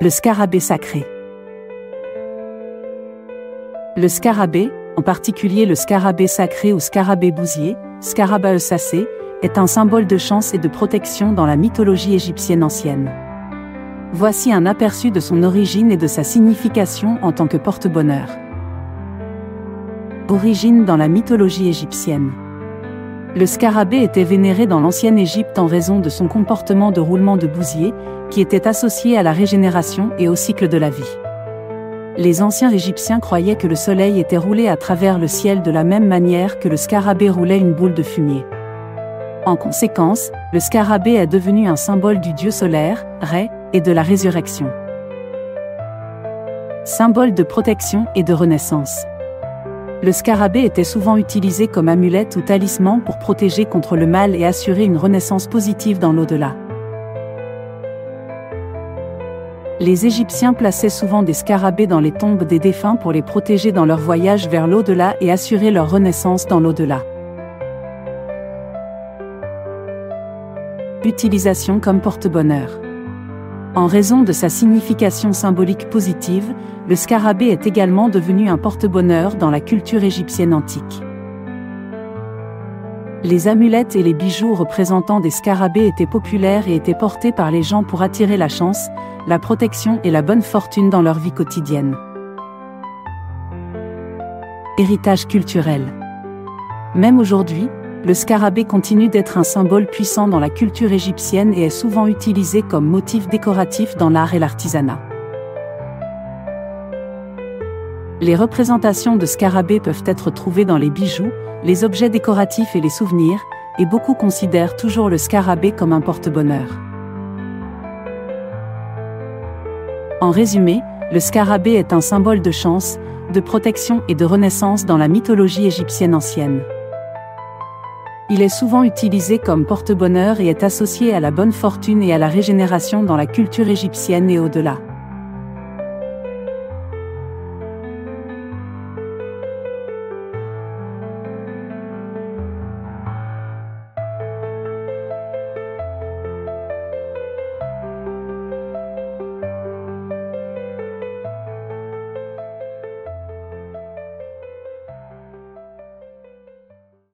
Le scarabée sacré. Le scarabée, en particulier le scarabée sacré ou scarabée bousier, Scarabaeus sacré, est un symbole de chance et de protection dans la mythologie égyptienne ancienne. Voici un aperçu de son origine et de sa signification en tant que porte-bonheur. Origine dans la mythologie égyptienne. Le scarabée était vénéré dans l'ancienne Égypte en raison de son comportement de roulement de bousier, qui était associé à la régénération et au cycle de la vie. Les anciens Égyptiens croyaient que le soleil était roulé à travers le ciel de la même manière que le scarabée roulait une boule de fumier. En conséquence, le scarabée est devenu un symbole du dieu solaire, Ré, et de la résurrection. Symbole de protection et de renaissance. Le scarabée était souvent utilisé comme amulette ou talisman pour protéger contre le mal et assurer une renaissance positive dans l'au-delà. Les Égyptiens plaçaient souvent des scarabées dans les tombes des défunts pour les protéger dans leur voyage vers l'au-delà et assurer leur renaissance dans l'au-delà. Utilisation comme porte-bonheur. En raison de sa signification symbolique positive, le scarabée est également devenu un porte-bonheur dans la culture égyptienne antique. Les amulettes et les bijoux représentant des scarabées étaient populaires et étaient portés par les gens pour attirer la chance, la protection et la bonne fortune dans leur vie quotidienne. Héritage culturel. Même aujourd'hui, le scarabée continue d'être un symbole puissant dans la culture égyptienne et est souvent utilisé comme motif décoratif dans l'art et l'artisanat. Les représentations de scarabées peuvent être trouvées dans les bijoux, les objets décoratifs et les souvenirs, et beaucoup considèrent toujours le scarabée comme un porte-bonheur. En résumé, le scarabée est un symbole de chance, de protection et de renaissance dans la mythologie égyptienne ancienne. Il est souvent utilisé comme porte-bonheur et est associé à la bonne fortune et à la régénération dans la culture égyptienne et au-delà.